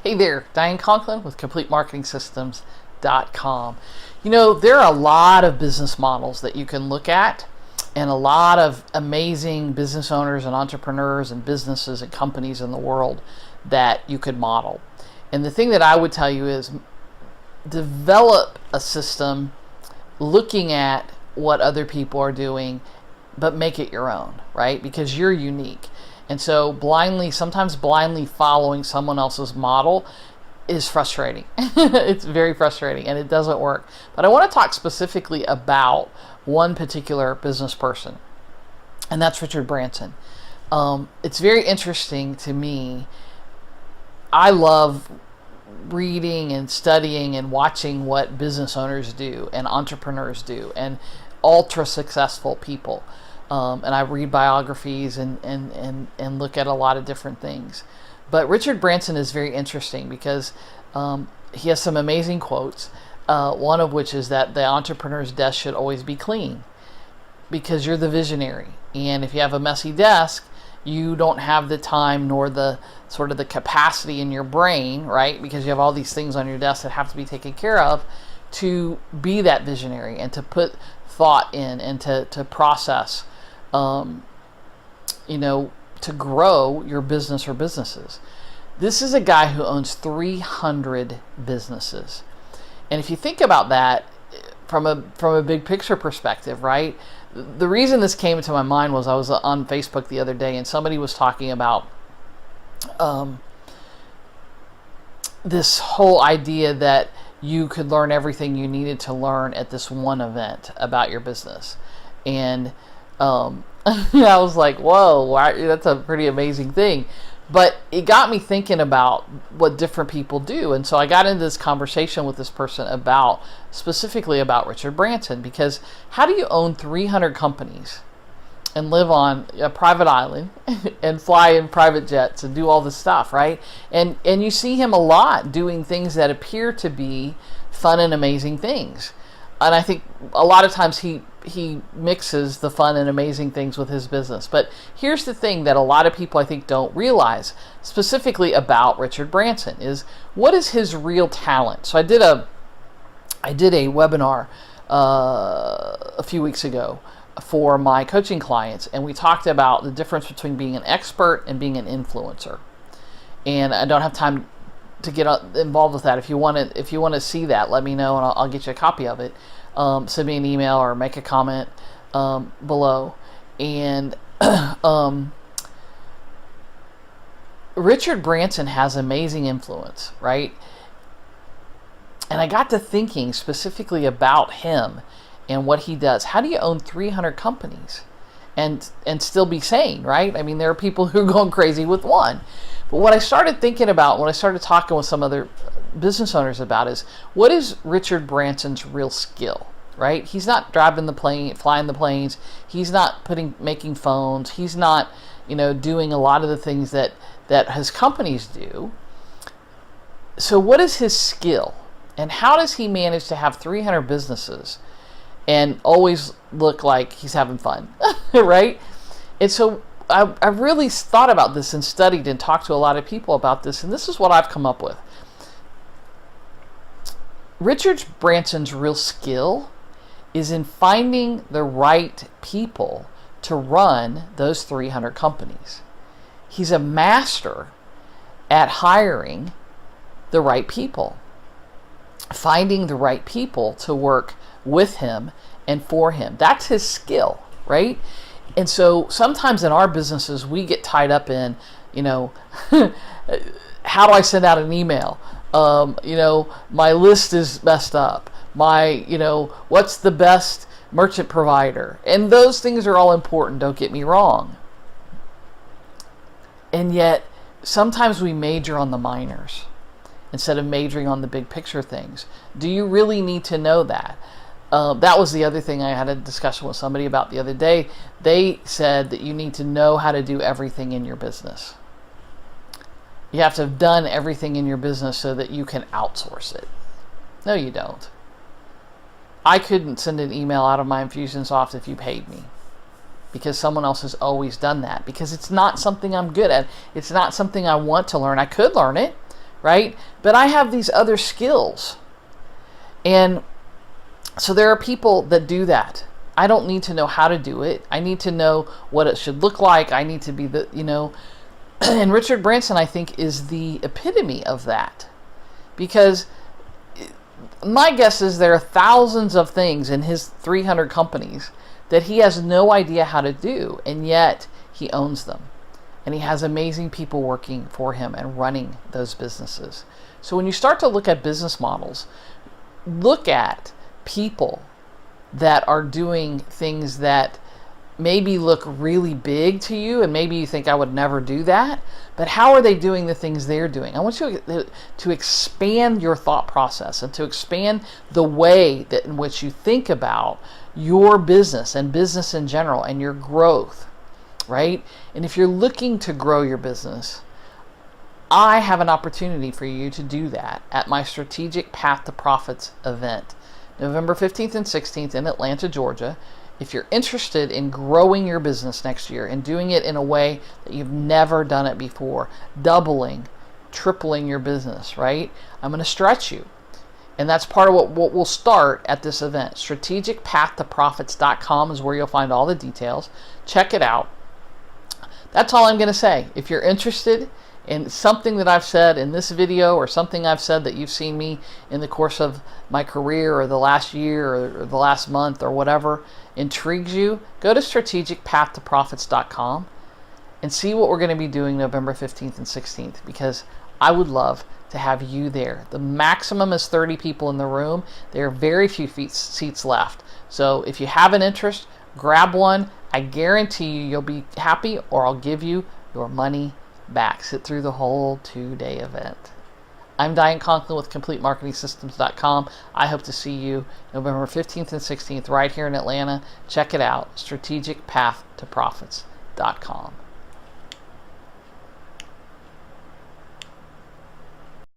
Hey there, Diane Conklin with CompleteMarketingSystems.com. You know, there are a lot of business models that you can look at and a lot of amazing business owners and entrepreneurs and businesses and companies in the world that you could model. And the thing that I would tell you is develop a system looking at what other people are doing, but make it your own, right? Because you're unique. And so sometimes blindly following someone else's model is frustrating. It's very frustrating and it doesn't work. But I want to talk specifically about one particular business person, and that's Richard Branson. It's very interesting to me. I love reading and studying and watching what business owners do and entrepreneurs do and ultra successful people. And I read biographies and look at a lot of different things. But Richard Branson is very interesting because he has some amazing quotes, one of which is that the entrepreneur's desk should always be clean because you're the visionary. And if you have a messy desk, you don't have the time nor the sort of the capacity in your brain, right? Because you have all these things on your desk that have to be taken care of to be that visionary and to put thought in and to process to grow your business or businesses. This is a guy who owns 300 businesses. And if you think about that from a big picture perspective, right? The reason this came into my mind was I was on Facebook the other day and somebody was talking about this whole idea that you could learn everything you needed to learn at this one event about your business. And I was like, whoa, that's a pretty amazing thing. But it got me thinking about what different people do. And so I got into this conversation with this person specifically about Richard Branson, because how do you own 300 companies and live on a private island and fly in private jets and do all this stuff, right? And you see him a lot doing things that appear to be fun and amazing things. And I think a lot of times he mixes the fun and amazing things with his business. But here's the thing that a lot of people I think don't realize specifically about Richard Branson is what is his real talent. So I did a webinar a few weeks ago for my coaching clients, and we talked about the difference between being an expert and being an influencer. And I don't have time to get involved with that. If you want to see that, let me know and I'll get you a copy of it. Send me an email or make a comment below. And Richard Branson has amazing influence, right? And I got to thinking specifically about him and what he does. How do you own 300 companies and still be sane, right? I mean, there are people who are going crazy with one. But what I started thinking about when I started talking with some other business owners about is, what is Richard Branson's real skill, right? He's not driving the plane, flying the planes. He's not making phones. He's not, doing a lot of the things that his companies do. So what is his skill? And how does he manage to have 300 businesses and always look like he's having fun, right? And so I really thought about this and studied and talked to a lot of people about this, and this is what I've come up with. Richard Branson's real skill is in finding the right people to run those 300 companies. He's a master at hiring the right people, finding the right people to work with him and for him. That's his skill, right? And so sometimes in our businesses, we get tied up in, how do I send out an email? My list is messed up. What's the best merchant provider? And those things are all important, don't get me wrong. And yet, sometimes we major on the minors instead of majoring on the big picture things. Do you really need to know that? That was the other thing I had a discussion with somebody about the other day. They said that you need to know how to do everything in your business. You have to have done everything in your business so that you can outsource it. No, you don't. I couldn't send an email out of my Infusionsoft if you paid me, because someone else has always done that, because it's not something I'm good at. It's not something I want to learn. I could learn it, right? But I have these other skills. And so there are people that do that. I don't need to know how to do it. I need to know what it should look like. I need to be the, and Richard Branson, I think, is the epitome of that. Because my guess is there are thousands of things in his 300 companies that he has no idea how to do, and yet he owns them. And he has amazing people working for him and running those businesses. So when you start to look at business models, look at people that are doing things that maybe look really big to you, and maybe you think I would never do that, but how are they doing the things they're doing? I want you to expand your thought process and to expand the way that in which you think about your business and business in general and your growth, right? And if you're looking to grow your business, I have an opportunity for you to do that at my Strategic Path to Profits event, November 15th and 16th in Atlanta, Georgia. If you're interested in growing your business next year and doing it in a way that you've never done it before, doubling, tripling your business, right? I'm going to stretch you. And that's part of what will start at this event. StrategicPathToProfits.com is where you'll find all the details. Check it out. That's all I'm going to say. If you're interested in something that I've said in this video, or something I've said that you've seen me in the course of my career or the last year or the last month or whatever intrigues you, go to strategicpathtoprofits.com and see what we're going to be doing November 15th and 16th, because I would love to have you there. The maximum is 30 people in the room. There are very few seats left. So if you have an interest, grab one. I guarantee you'll be happy, or I'll give you your money back. Sit through the whole 2-day event. I'm Diane Conklin with CompleteMarketingSystems.com. I hope to see you November 15th and 16th right here in Atlanta. Check it out, StrategicPathToProfits.com.